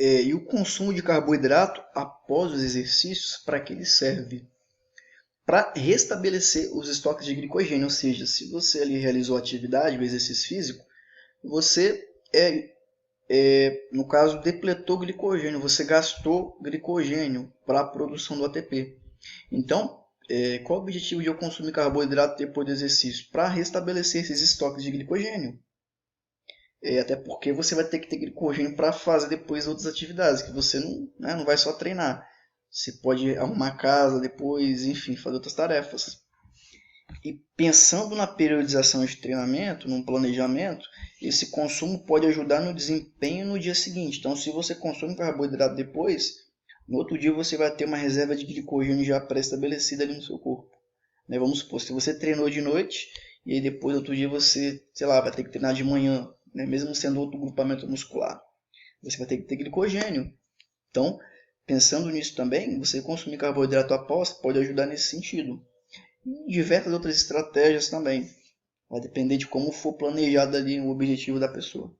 E o consumo de carboidrato após os exercícios, para que ele serve? Para restabelecer os estoques de glicogênio, ou seja, se você ali realizou a atividade, o exercício físico, você, no caso, depletou glicogênio, você gastou glicogênio para a produção do ATP. Então, qual o objetivo de eu consumir carboidrato depois do exercício? Para restabelecer esses estoques de glicogênio. Até porque você vai ter que ter glicogênio para fazer depois outras atividades, que você não vai só treinar. Você pode arrumar casa depois, enfim, fazer outras tarefas. E pensando na periodização de treinamento, no planejamento, esse consumo pode ajudar no desempenho no dia seguinte. Então, se você consome carboidrato depois, no outro dia você vai ter uma reserva de glicogênio já pré-estabelecida ali no seu corpo. Vamos supor, se você treinou de noite e aí depois, outro dia, você, sei lá, vai ter que treinar de manhã, mesmo sendo outro grupamento muscular, você vai ter que ter glicogênio. Então, pensando nisso também, você consumir carboidrato após pode ajudar nesse sentido. E diversas outras estratégias também. Vai depender de como for planejado ali o objetivo da pessoa.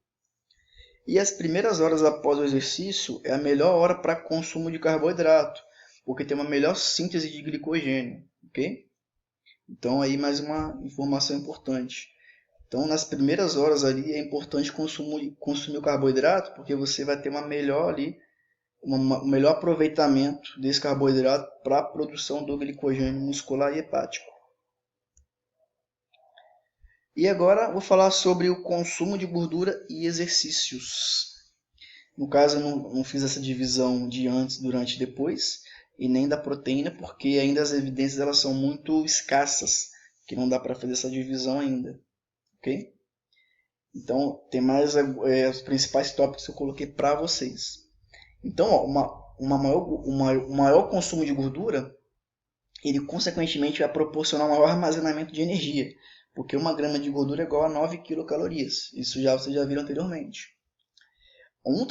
E as primeiras horas após o exercício é a melhor hora para consumo de carboidrato, porque tem uma melhor síntese de glicogênio, ok? Então aí mais uma informação importante. Então nas primeiras horas ali é importante consumir o carboidrato, porque você vai ter uma melhor ali, um melhor aproveitamento desse carboidrato para a produção do glicogênio muscular e hepático. E agora vou falar sobre o consumo de gordura e exercícios. No caso, eu não fiz essa divisão de antes, durante e depois, e nem da proteína, porque ainda as evidências elas são muito escassas, que não dá para fazer essa divisão ainda. Ok? Então, tem mais os principais tópicos que eu coloquei para vocês. Então, ó, o maior consumo de gordura, ele consequentemente vai proporcionar um maior armazenamento de energia, porque 1 grama de gordura é igual a 9 quilocalorias. Isso vocês já viram anteriormente. Um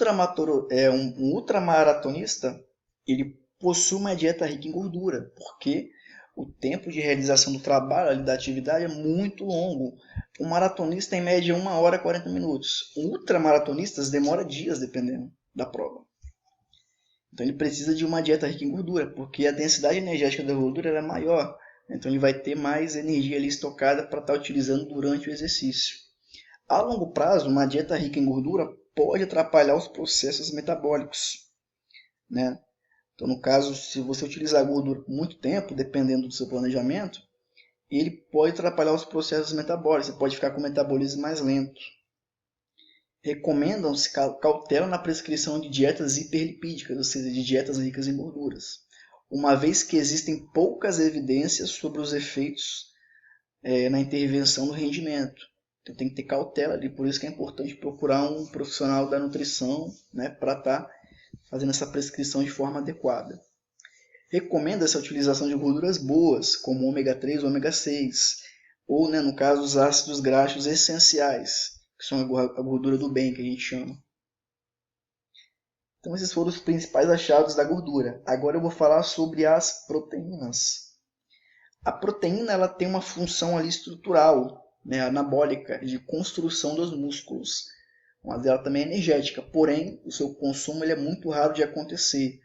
ultramaratonista, ele possui uma dieta rica em gordura, porque o tempo de realização do trabalho, da atividade, é muito longo. Um maratonista, em média, 1 hora e 40 minutos. Ultramaratonistas demora dias, dependendo da prova. Então ele precisa de uma dieta rica em gordura, porque a densidade energética da gordura é maior. Então ele vai ter mais energia ali estocada para estar utilizando durante o exercício. A longo prazo, uma dieta rica em gordura pode atrapalhar os processos metabólicos, né? Então, no caso, se você utilizar a gordura por muito tempo, dependendo do seu planejamento, ele pode atrapalhar os processos metabólicos, você pode ficar com o metabolismo mais lento. Recomendam-se cautela na prescrição de dietas hiperlipídicas, ou seja, de dietas ricas em gorduras, uma vez que existem poucas evidências sobre os efeitos na intervenção no rendimento. Então tem que ter cautela ali, por isso que é importante procurar um profissional da nutrição, né, para estar fazendo essa prescrição de forma adequada. Recomenda-se a utilização de gorduras boas, como ômega 3 ou ômega 6, ou, né, no caso, os ácidos graxos essenciais, que são a gordura do bem, que a gente chama. Então esses foram os principais achados da gordura. Agora eu vou falar sobre as proteínas. A proteína ela tem uma função ali estrutural, né, anabólica, de construção dos músculos. Mas ela também é energética, porém o seu consumo ele é muito raro de acontecer.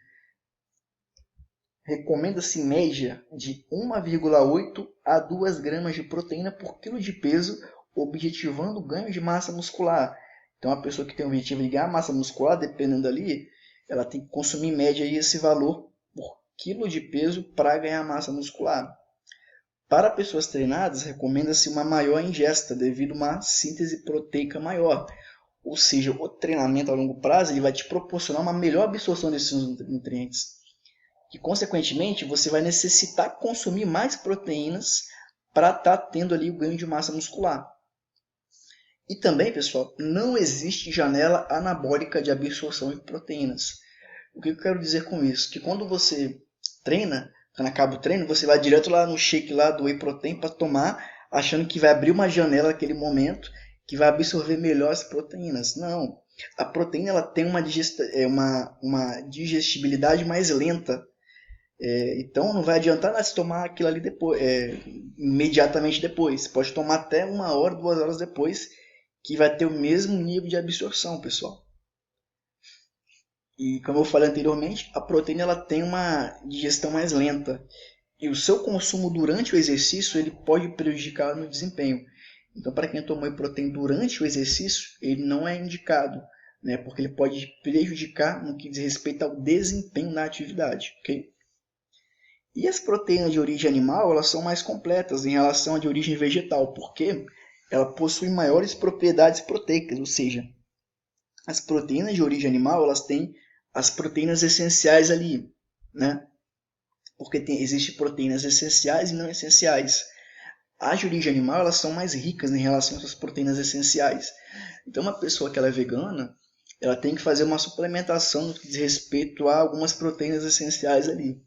Recomenda-se em média de 1,8 a 2 gramas de proteína por quilo de peso, objetivando o ganho de massa muscular. Então a pessoa que tem o objetivo de ganhar massa muscular, dependendo ali, ela tem que consumir em média esse valor por quilo de peso para ganhar massa muscular. Para pessoas treinadas, recomenda-se uma maior ingesta devido a uma síntese proteica maior. Ou seja, o treinamento a longo prazo ele vai te proporcionar uma melhor absorção desses nutrientes. E, consequentemente, você vai necessitar consumir mais proteínas para estar tendo ali o ganho de massa muscular. E também, pessoal, não existe janela anabólica de absorção de proteínas. O que eu quero dizer com isso? Que quando você treina, quando acaba o treino, você vai direto lá no shake lá do whey protein para tomar, achando que vai abrir uma janela naquele momento, que vai absorver melhor as proteínas. Não. A proteína ela tem uma digestibilidade mais lenta. Então não vai adiantar nada se tomar aquilo ali depois, imediatamente depois. Você pode tomar até 1 hora, 2 horas depois, que vai ter o mesmo nível de absorção, pessoal. E como eu falei anteriormente, a proteína ela tem uma digestão mais lenta. E o seu consumo durante o exercício ele pode prejudicar no desempenho. Então, para quem toma whey protein durante o exercício, ele não é indicado, né? Porque ele pode prejudicar no que diz respeito ao desempenho na atividade, ok? E as proteínas de origem animal, elas são mais completas em relação à de origem vegetal, porque ela possui maiores propriedades proteicas, ou seja, as proteínas de origem animal, elas têm as proteínas essenciais ali, né? Porque existem proteínas essenciais e não essenciais. As de origem animal, elas são mais ricas em relação a essas proteínas essenciais. Então, uma pessoa que ela é vegana, ela tem que fazer uma suplementação no que diz respeito a algumas proteínas essenciais ali.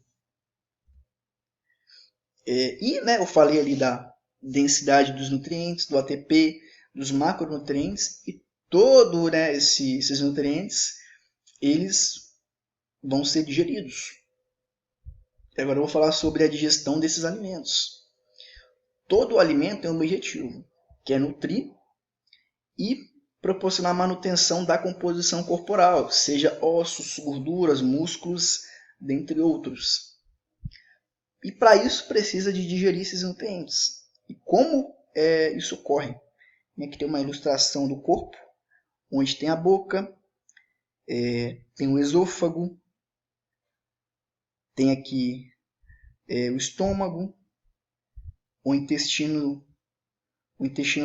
Né, eu falei ali da densidade dos nutrientes, do ATP, dos macronutrientes, e todos, né, esses nutrientes, eles vão ser digeridos. Agora eu vou falar sobre a digestão desses alimentos. Todo alimento tem um objetivo, que é nutrir e proporcionar manutenção da composição corporal, seja ossos, gorduras, músculos, dentre outros. E para isso precisa de digerir esses nutrientes. E como isso ocorre? Aqui tem uma ilustração do corpo, onde tem a boca, tem o esôfago, tem aqui o estômago, o intestino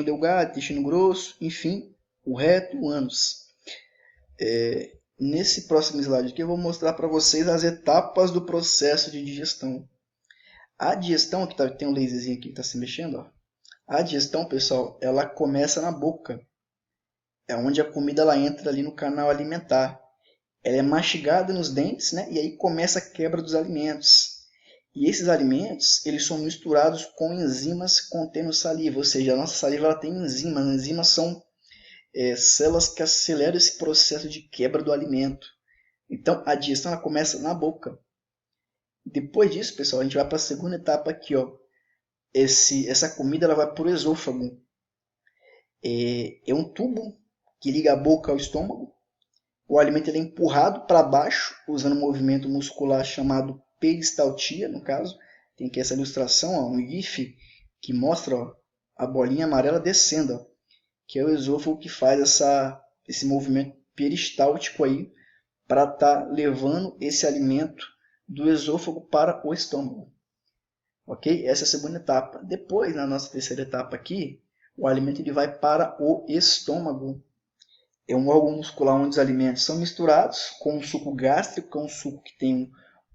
delgado, intestino grosso, enfim, o reto e o ânus. Nesse próximo slide aqui eu vou mostrar para vocês as etapas do processo de digestão. A digestão, aqui tem um laserzinho aqui que está se mexendo, ó. A digestão, pessoal, ela começa na boca. É onde a comida ela entra ali no canal alimentar. Ela é mastigada nos dentes, né? E aí começa a quebra dos alimentos. E esses alimentos, eles são misturados com enzimas contendo saliva, ou seja, a nossa saliva ela tem enzimas. Enzimas são células que aceleram esse processo de quebra do alimento. Então, a digestão ela começa na boca. Depois disso, pessoal, a gente vai para a segunda etapa aqui, ó. Essa comida ela vai para o esôfago. É um tubo que liga a boca ao estômago. O alimento ele é empurrado para baixo, usando um movimento muscular chamado peristaltia, no caso. Tem aqui essa ilustração, ó, um GIF que mostra, ó, a bolinha amarela descendo, ó, que é o esôfago que faz esse movimento peristáltico aí para estar levando esse alimento do esôfago para o estômago. Ok? Essa é a segunda etapa. Depois, na nossa terceira etapa aqui, o alimento ele vai para o estômago. É um órgão muscular onde os alimentos são misturados com um suco gástrico, que é um suco que tem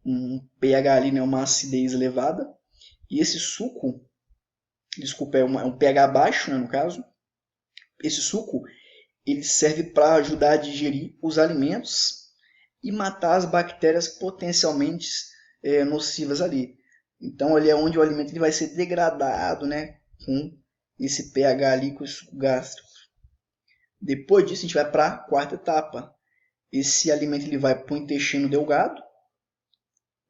um pH ali, né, uma acidez elevada. E esse suco, desculpa, é um pH baixo, né, no caso. Esse suco ele serve para ajudar a digerir os alimentos e matar as bactérias potencialmente nocivas ali. Então, ali é onde o alimento ele vai ser degradado, né, com esse pH ali, com o suco gástrico. Depois disso, a gente vai para a quarta etapa. Esse alimento ele vai para o intestino delgado.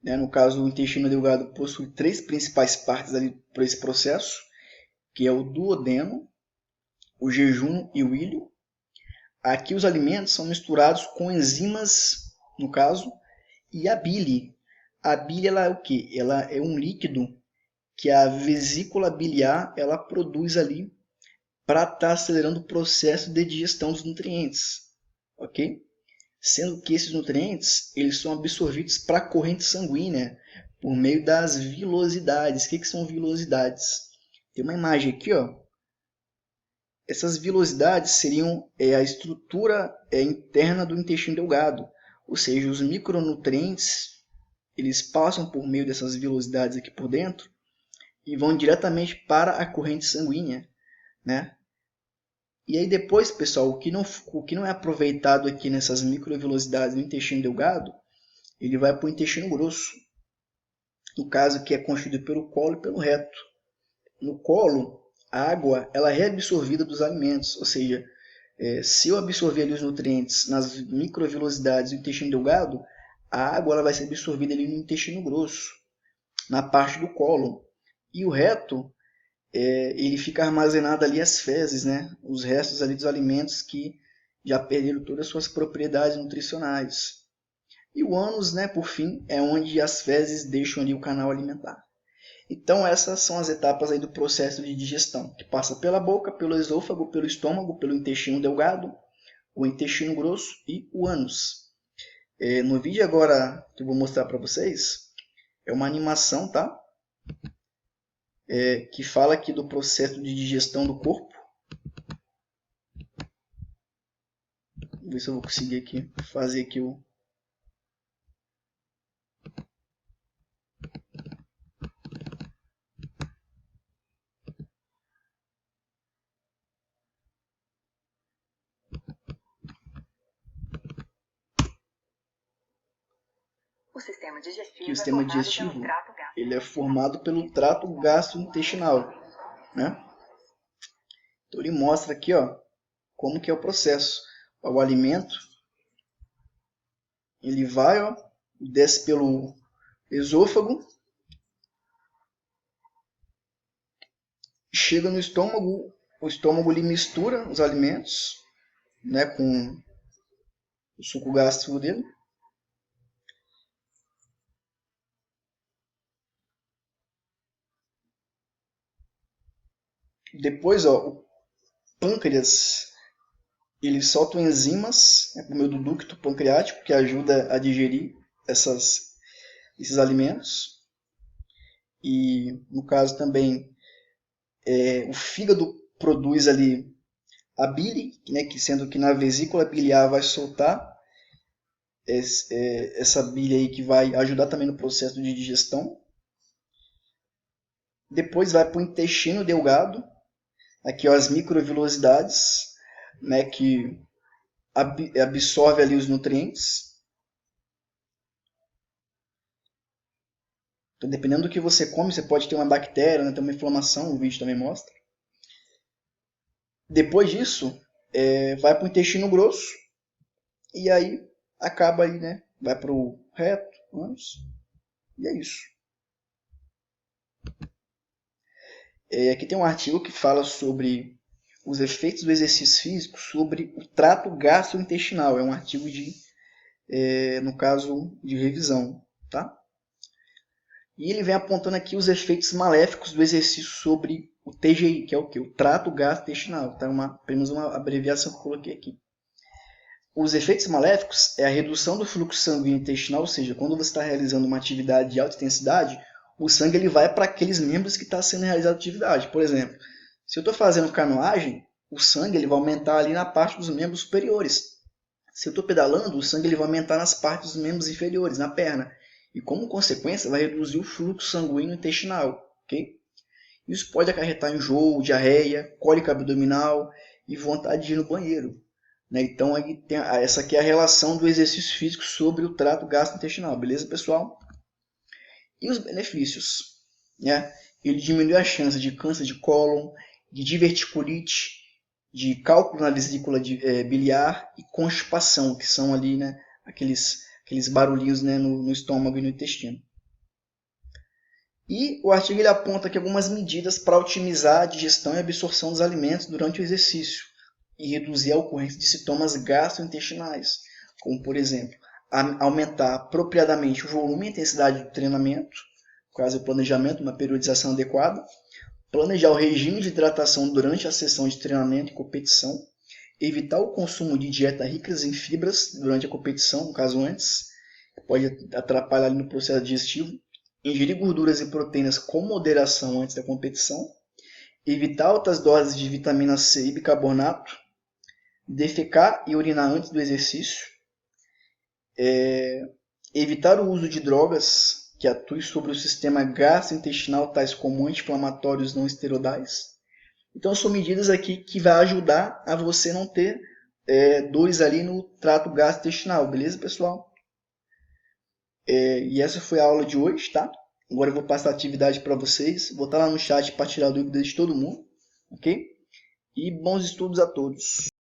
Né? No caso, o intestino delgado possui três principais partes ali para esse processo, que é o duodeno, o jejum e o ilho. Aqui os alimentos são misturados com enzimas, no caso, e a bile. A bile ela é o quê? Ela é um líquido que a vesícula biliar ela produz ali para estar acelerando o processo de digestão dos nutrientes, ok? Sendo que esses nutrientes eles são absorvidos para a corrente sanguínea por meio das vilosidades. O que são vilosidades? Tem uma imagem aqui, ó. Essas vilosidades seriam a estrutura interna do intestino delgado, ou seja, os micronutrientes eles passam por meio dessas vilosidades aqui por dentro e vão diretamente para a corrente sanguínea, né? E aí depois, pessoal, o que não é aproveitado aqui nessas microvelocidades no intestino delgado, ele vai para o intestino grosso, no caso que é constituído pelo colo e pelo reto. No colo, a água ela é reabsorvida dos alimentos, ou seja, se eu absorver ali os nutrientes nas microvelocidades do intestino delgado, a água ela vai ser absorvida ali no intestino grosso, na parte do colo. E o reto, ele fica armazenado ali as fezes, né? Os restos ali dos alimentos que já perderam todas as suas propriedades nutricionais. E o ânus, né, por fim, é onde as fezes deixam ali o canal alimentar. Então essas são as etapas aí do processo de digestão, que passa pela boca, pelo esôfago, pelo estômago, pelo intestino delgado, o intestino grosso e o ânus. No vídeo agora que eu vou mostrar para vocês, é uma animação, tá? Que fala aqui do processo de digestão do corpo. Vou ver se eu vou conseguir aqui fazer aqui o... O sistema digestivo, que o sistema digestivo ele é formado pelo trato gastrointestinal, né? Então ele mostra aqui, ó, como que é o processo. O alimento ele vai, ó, desce pelo esôfago, chega no estômago, o estômago ele mistura os alimentos, né, com o suco gástrico dele. Depois, ó, o pâncreas ele solta enzimas, né, por meio do ducto pancreático, que ajuda a digerir esses alimentos. E, no caso também, o fígado produz ali a bile, né, que sendo que na vesícula biliar vai soltar essa bile aí que vai ajudar também no processo de digestão. Depois vai para o intestino delgado, aqui ó, as microvilosidades, né, que absorve ali os nutrientes. Então, dependendo do que você come, você pode ter uma bactéria, né, ter uma inflamação, o vídeo também mostra. Depois disso, vai para o intestino grosso e aí acaba aí, né, vai para o reto, ânus, e é isso. Aqui tem um artigo que fala sobre os efeitos do exercício físico sobre o trato gastrointestinal. É um artigo no caso, de revisão, tá? E ele vem apontando aqui os efeitos maléficos do exercício sobre o TGI, que é o que? O trato gastrointestinal. Tá? Apenas uma abreviação que eu coloquei aqui. Os efeitos maléficos é a redução do fluxo sanguíneo intestinal, ou seja, quando você está realizando uma atividade de alta intensidade, o sangue ele vai para aqueles membros que está sendo realizada a atividade. Por exemplo, se eu estou fazendo canoagem, o sangue ele vai aumentar ali na parte dos membros superiores. Se eu estou pedalando, o sangue ele vai aumentar nas partes dos membros inferiores, na perna. E como consequência, vai reduzir o fluxo sanguíneo intestinal. Okay? Isso pode acarretar enjoo, diarreia, cólica abdominal e vontade de ir no banheiro. Né? Então, aí essa aqui é a relação do exercício físico sobre o trato gastrointestinal. Beleza, pessoal? E os benefícios? Né? Ele diminui a chance de câncer de cólon, de diverticulite, de cálculo na vesícula biliar e constipação, que são ali, né, aqueles barulhinhos, né, no estômago e no intestino. E o artigo ele aponta aqui algumas medidas para otimizar a digestão e absorção dos alimentos durante o exercício e reduzir a ocorrência de sintomas gastrointestinais, como, por exemplo, aumentar apropriadamente o volume e a intensidade do treinamento, quase o planejamento, uma periodização adequada, planejar o regime de hidratação durante a sessão de treinamento e competição, evitar o consumo de dieta ricas em fibras durante a competição, no caso antes, que pode atrapalhar no processo digestivo, ingerir gorduras e proteínas com moderação antes da competição, evitar altas doses de vitamina C e bicarbonato, defecar e urinar antes do exercício, evitar o uso de drogas que atuem sobre o sistema gastrointestinal, tais como anti-inflamatórios não esteroidais. Então são medidas aqui que vai ajudar a você não ter dores ali no trato gastrointestinal, beleza, pessoal? E essa foi a aula de hoje, tá? Agora eu vou passar a atividade para vocês. Vou estar lá no chat para tirar dúvidas de todo mundo, ok? E bons estudos a todos.